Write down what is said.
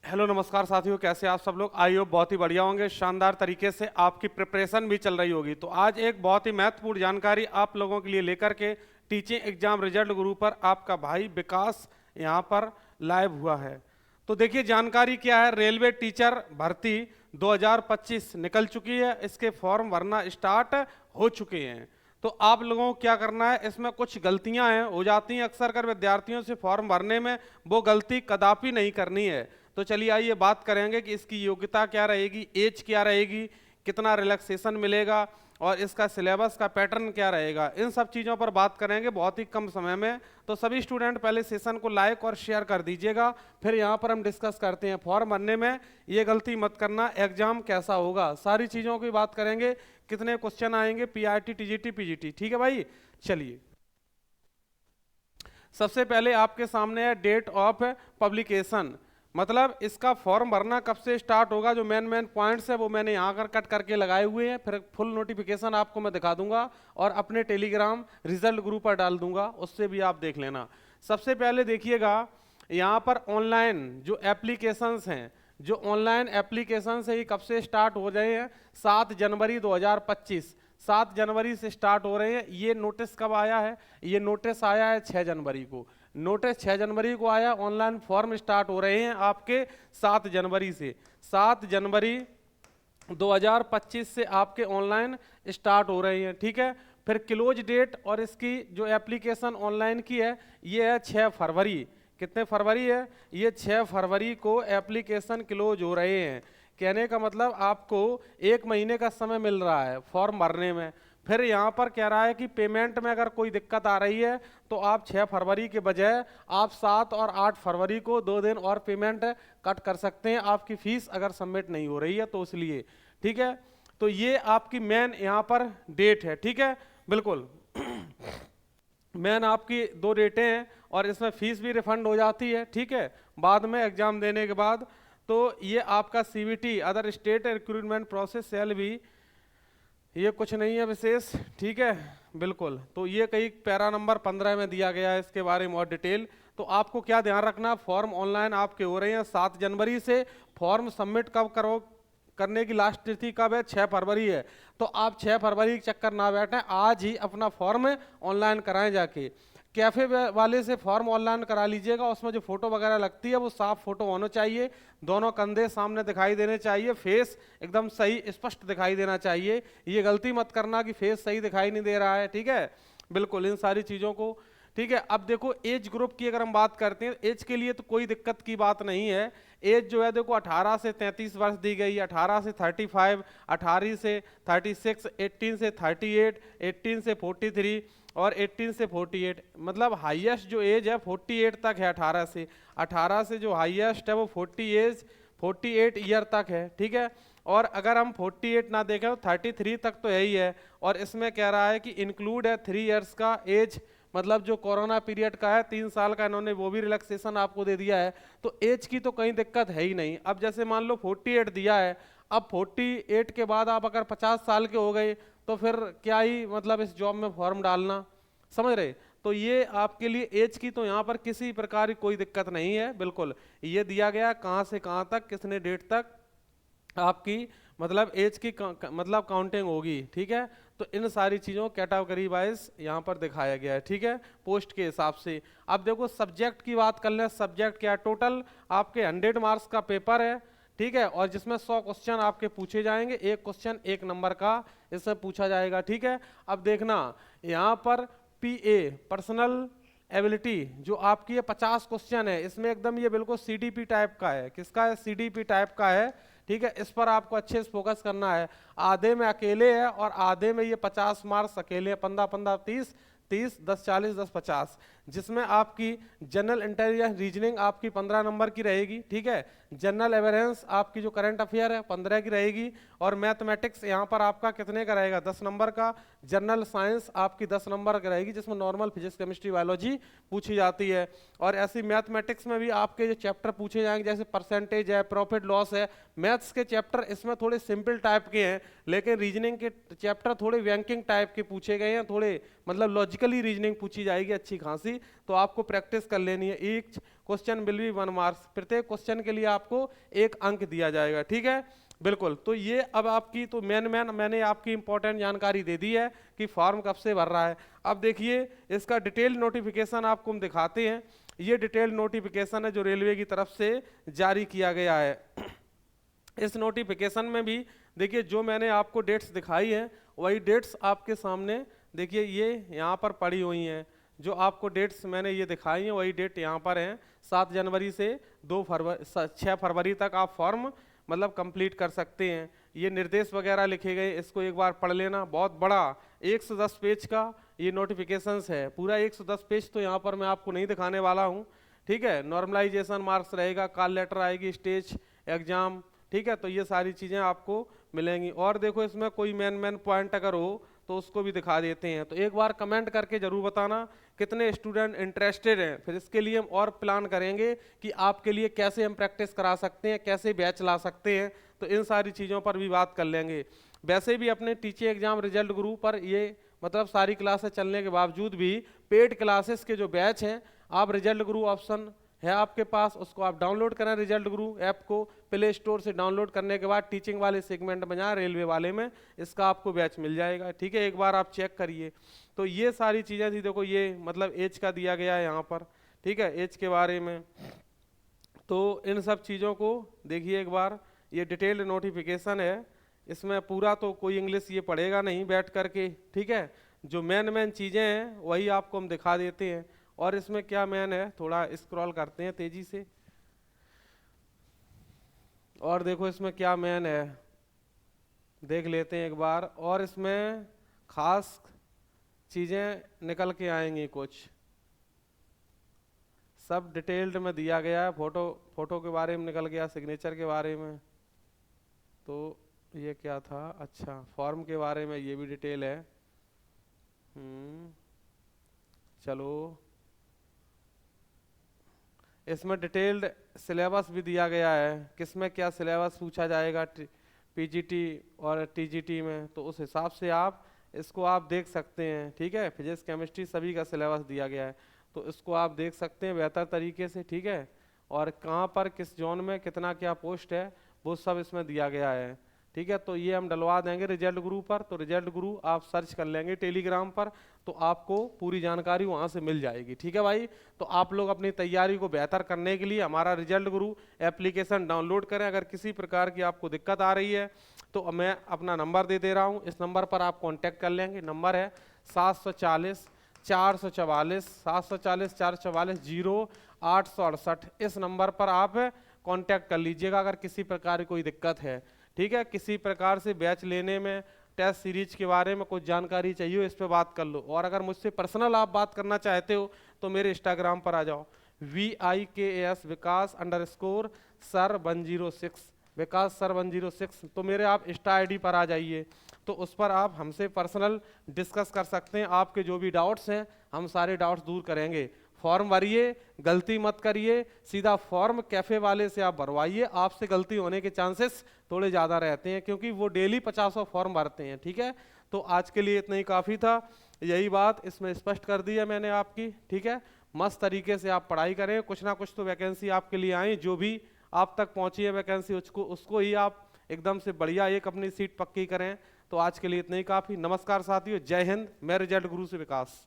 Hello नमस्कार साथियों, कैसे आप सब लोग। आई होप बहुत ही बढ़िया होंगे, शानदार तरीके से आपकी प्रिपरेशन भी चल रही होगी। तो आज एक बहुत ही महत्वपूर्ण जानकारी आप लोगों के लिए लेकर के टीचिंग एग्जाम रिजल्ट गुरु पर आपका भाई विकास यहाँ पर लाइव हुआ है। तो देखिए जानकारी क्या है। रेलवे टीचर भर्ती 2025 निकल चुकी है, इसके फॉर्म भरना स्टार्ट हो चुके हैं। तो आप लोगों को क्या करना है, इसमें कुछ गलतियां हैं हो जाती हैं अक्सर कर विद्यार्थियों से फॉर्म भरने में, वो गलती कदापि नहीं करनी है। तो चलिए आइए बात करेंगे कि इसकी योग्यता क्या रहेगी, एज क्या रहेगी, कितना रिलैक्सेशन मिलेगा और इसका सिलेबस का पैटर्न क्या रहेगा। इन सब चीज़ों पर बात करेंगे बहुत ही कम समय में। तो सभी स्टूडेंट पहले सेशन को लाइक और शेयर कर दीजिएगा, फिर यहाँ पर हम डिस्कस करते हैं। फॉर्म भरने में ये गलती मत करना, एग्जाम कैसा होगा सारी चीज़ों की बात करेंगे, कितने क्वेश्चन आएंगे, पीआरटी, टीजीटी, पीजीटी। ठीक है भाई, चलिए सबसे पहले आपके सामने है डेट ऑफ पब्लिकेशन, मतलब इसका फॉर्म भरना कब से स्टार्ट होगा। जो मेन पॉइंट्स है वो मैंने यहाँ कर कट करके लगाए हुए हैं, फिर फुल नोटिफिकेशन आपको मैं दिखा दूंगा और अपने टेलीग्राम रिजल्ट ग्रुप पर डाल दूंगा, उससे भी आप देख लेना। सबसे पहले देखिएगा यहाँ पर ऑनलाइन जो एप्लीकेशंस हैं, जो ऑनलाइन एप्लीकेशंस है ये कब से स्टार्ट हो रहे हैं। 7 जनवरी 2025, 7 जनवरी से स्टार्ट हो रहे हैं। ये नोटिस कब आया है, ये नोटिस आया है 6 जनवरी को। नोटिस 6 जनवरी को आया, ऑनलाइन फॉर्म स्टार्ट हो रहे हैं आपके 7 जनवरी से। 7 जनवरी 2025 से आपके ऑनलाइन स्टार्ट हो रहे हैं, ठीक है। फिर क्लोज डेट और इसकी जो एप्लीकेशन ऑनलाइन की है ये है 6 फरवरी। कितने फरवरी है, ये 6 फरवरी को एप्लीकेशन क्लोज हो रहे हैं। कहने का मतलब आपको 1 महीने का समय मिल रहा है फॉर्म भरने में। फिर यहाँ पर कह रहा है कि पेमेंट में अगर कोई दिक्कत आ रही है तो आप 6 फरवरी के बजाय आप 7 और 8 फरवरी को 2 दिन और पेमेंट कट कर सकते हैं, आपकी फीस अगर सबमिट नहीं हो रही है तो इसलिए, ठीक है। तो ये आपकी मेन यहाँ पर डेट है, ठीक है, बिल्कुल मेन आपकी 2 डेटें हैं और इसमें फीस भी रिफंड हो जाती है, ठीक है, बाद में एग्जाम देने के बाद। तो ये आपका CVT other state recruitment process cell भी, ये कुछ नहीं है विशेष, ठीक है, बिल्कुल। तो ये कई पैरा नंबर 15 में दिया गया है इसके बारे में और डिटेल। तो आपको क्या ध्यान रखना, फॉर्म ऑनलाइन आपके हो रहे हैं 7 जनवरी से। फॉर्म सबमिट कब करो, करने की लास्ट तिथि कब है, 6 फरवरी है। तो आप 6 फरवरी के चक्कर ना बैठें, आज ही अपना फॉर्म ऑनलाइन कराएं जाके। कैफे वाले से फॉर्म ऑनलाइन करा लीजिएगा, उसमें जो फोटो वगैरह लगती है वो साफ फोटो होना चाहिए, दोनों कंधे सामने दिखाई देने चाहिए, फेस एकदम सही स्पष्ट दिखाई देना चाहिए। ये गलती मत करना कि फेस सही दिखाई नहीं दे रहा है, ठीक है, बिल्कुल इन सारी चीज़ों को, ठीक है। अब देखो एज ग्रुप की अगर हम बात करते हैं, एज के लिए तो कोई दिक्कत की बात नहीं है। एज जो है देखो 18 से 33 वर्ष दी गई है, 18 से 35, 18 से 36, 18 से 38, 18 से 43 और 18 से 48, मतलब हाईएस्ट जो एज है 48 तक है। 18 से जो हाईएस्ट है वो 48 ईयर तक है, ठीक है। और अगर हम 48 ना देखें तो 33 तक तो है ही है। और इसमें कह रहा है कि इंक्लूड है 3 इयर्स का एज, मतलब जो कोरोना पीरियड का है 3 साल का, इन्होंने वो भी रिलैक्सेशन आपको दे दिया है। तो एज की तो कहीं दिक्कत है ही नहीं। अब जैसे मान लो 48 दिया है, अब 48 के बाद आप अगर 50 साल के हो गए तो फिर क्या ही मतलब इस जॉब में फॉर्म डालना, समझ रहे। तो ये आपके लिए एज की तो यहाँ पर किसी प्रकार की कोई दिक्कत नहीं है, बिल्कुल ये दिया गया कहाँ से कहाँ तक, कितने डेट तक आपकी मतलब एज की मतलब काउंटिंग होगी, ठीक है। तो इन सारी चीज़ों कैटेगरी वाइज यहाँ पर दिखाया गया है, ठीक है, पोस्ट के हिसाब से। अब देखो सब्जेक्ट की बात कर लें, सब्जेक्ट क्या, टोटल आपके 100 मार्क्स का पेपर है, ठीक है, और जिसमें 100 क्वेश्चन आपके पूछे जाएंगे, एक क्वेश्चन 1 नंबर का इससे पूछा जाएगा, ठीक है। अब देखना यहाँ पर पीए पर्सनल एबिलिटी जो आपकी ये 50 क्वेश्चन है, इसमें एकदम ये बिल्कुल सीडीपी टाइप का है। किसका है, सीडीपी टाइप का है, ठीक है। इस पर आपको अच्छे से फोकस करना है। आधे में अकेले है और आधे में ये 50 मार्क्स अकेले, 15-15, 30, 30, 10, 40, 10, 50, जिसमें आपकी जनरल इंटेलिजेंस रीजनिंग आपकी 15 नंबर की रहेगी, ठीक है। जनरल अवेयरनेस आपकी जो करंट अफेयर है 15 की रहेगी। और मैथमेटिक्स यहाँ पर आपका कितने का रहेगा, 10 नंबर का। जनरल साइंस आपकी 10 नंबर की रहेगी, जिसमें नॉर्मल फिजिक्स, केमिस्ट्री, बायोलॉजी पूछी जाती है। और ऐसी मैथमेटिक्स में भी आपके जो चैप्टर पूछे जाएंगे जैसे परसेंटेज है, प्रॉफिट लॉस है, मैथ्स के चैप्टर इसमें थोड़े सिंपल टाइप के हैं, लेकिन रीजनिंग के चैप्टर थोड़े बैंकिंग टाइप के पूछे गए हैं, थोड़े मतलब लॉजिकली रीजनिंग पूछी जाएगी अच्छी खासी। होगी तो आपको प्रैक्टिस कर लेनी है। Each question will be 1 marks, प्रत्येक क्वेश्चन के लिए आपको 1 अंक दिया जाएगा, ठीक है बिल्कुल। तो ये अब आपकी तो मैंने आपकी इंपॉर्टेंट जानकारी दे दी है कि फॉर्म कब से भर रहा है। अब देखिए इसका डिटेल नोटिफिकेशन आपको हम दिखाते हैं। ये डिटेल नोटिफिकेशन है जो रेलवे की तरफ से जारी किया गया है। इस नोटिफिकेशन में भी देखिए जो मैंने आपको डेट्स दिखाई हैं वही डेट्स आपके सामने देखिए ये यहाँ पर पड़ी हुई हैं। जो आपको डेट्स मैंने ये दिखाई हैं वही डेट यहाँ पर हैं। 7 जनवरी से 6 फरवरी तक आप फॉर्म मतलब कंप्लीट कर सकते हैं। ये निर्देश वगैरह लिखे गए, इसको एक बार पढ़ लेना। बहुत बड़ा 110 पेज का ये नोटिफिकेशंस है। पूरा 110 पेज तो यहाँ पर मैं आपको नहीं दिखाने वाला हूँ, ठीक है। नॉर्मलाइजेशन मार्क्स रहेगा, कॉल लेटर आएगी, स्टेज एग्जाम, ठीक है। तो ये सारी चीज़ें आपको मिलेंगी। और देखो इसमें कोई मेन पॉइंट अगर हो तो उसको भी दिखा देते हैं। तो एक बार कमेंट करके जरूर बताना कितने स्टूडेंट इंटरेस्टेड हैं। फिर इसके लिए हम और प्लान करेंगे कि आपके लिए कैसे हम प्रैक्टिस करा सकते हैं, कैसे बैच ला सकते हैं। तो इन सारी चीज़ों पर भी बात कर लेंगे। वैसे भी अपने टीचर एग्जाम रिजल्ट गुरु पर ये मतलब सारी क्लासेस चलने के बावजूद भी पेड क्लासेस के जो बैच हैं, आप रिजल्ट गुरु ऑप्शन है आपके पास, उसको आप डाउनलोड करें। रिजल्ट गुरु ऐप को प्ले स्टोर से डाउनलोड करने के बाद टीचिंग वाले सेगमेंट में जाएं, रेलवे वाले में इसका आपको बैच मिल जाएगा, ठीक है। एक बार आप चेक करिए। तो ये सारी चीज़ें थी। देखो ये मतलब एज का दिया गया है यहाँ पर, ठीक है, एज के बारे में। तो इन सब चीज़ों को देखिए एक बार। ये डिटेल्ड नोटिफिकेशन है, इसमें पूरा तो कोई इंग्लिश ये पढ़ेगा नहीं बैठ करके, ठीक है। जो मेन चीज़ें हैं वही आपको हम दिखा देते हैं। और इसमें क्या मेन है, थोड़ा स्क्रॉल करते हैं तेजी से। और देखो इसमें क्या मेन है देख लेते हैं एक बार। और इसमें खास चीज़ें निकल के आएंगी, कुछ सब डिटेल्ड में दिया गया है। फोटो के बारे में निकल गया, सिग्नेचर के बारे में। तो ये क्या था, अच्छा फॉर्म के बारे में ये भी डिटेल है। चलो इसमें डिटेल्ड सिलेबस भी दिया गया है, किसमें क्या सिलेबस पूछा जाएगा पीजीटी और टीजीटी में। तो उस हिसाब से आप इसको आप देख सकते हैं, ठीक है। फिजिक्स केमिस्ट्री सभी का सिलेबस दिया गया है, तो इसको आप देख सकते हैं बेहतर तरीके से, ठीक है। और कहाँ पर किस जोन में कितना क्या पोस्ट है वो सब इसमें दिया गया है, ठीक है। तो ये हम डलवा देंगे रिजल्ट गुरु पर। तो रिजल्ट गुरु आप सर्च कर लेंगे टेलीग्राम पर, तो आपको पूरी जानकारी वहाँ से मिल जाएगी, ठीक है भाई। तो आप लोग अपनी तैयारी को बेहतर करने के लिए हमारा रिजल्ट गुरु एप्लीकेशन डाउनलोड करें। अगर किसी प्रकार की आपको दिक्कत आ रही है तो मैं अपना नंबर दे रहा हूँ, इस नंबर पर आप कॉन्टैक्ट कर लेंगे। नंबर है 740 444 740 444 0868। इस नंबर पर आप कांटेक्ट कर लीजिएगा अगर किसी प्रकार की कोई दिक्कत है, ठीक है। किसी प्रकार से बैच लेने में, टेस्ट सीरीज के बारे में कुछ जानकारी चाहिए हो, इस पे बात कर लो। और अगर मुझसे पर्सनल आप बात करना चाहते हो तो मेरे इंस्टाग्राम पर आ जाओ, VIKAS Vikas_sir106 विकास सर 106। तो मेरे आप इंस्टा ID पर आ जाइए, तो उस पर आप हमसे पर्सनल डिस्कस कर सकते हैं। आपके जो भी डाउट्स हैं हम सारे डाउट्स दूर करेंगे। फॉर्म भरिए, गलती मत करिए, सीधा फॉर्म कैफे वाले से आप भरवाइए। आपसे गलती होने के चांसेस थोड़े ज़्यादा रहते हैं क्योंकि वो डेली 50 फॉर्म भरते हैं, ठीक है। तो आज के लिए इतना ही काफ़ी था, यही बात इसमें स्पष्ट कर दी है मैंने आपकी, ठीक है। मस्त तरीके से आप पढ़ाई करें, कुछ ना कुछ तो वैकेंसी आपके लिए आई, जो भी आप तक पहुंची है वैकेंसी उसको ही आप एकदम से बढ़िया एक अपनी सीट पक्की करें। तो आज के लिए इतना ही काफ़ी। नमस्कार साथियों, जय हिंद। मैं रिजल्ट गुरु से विकास।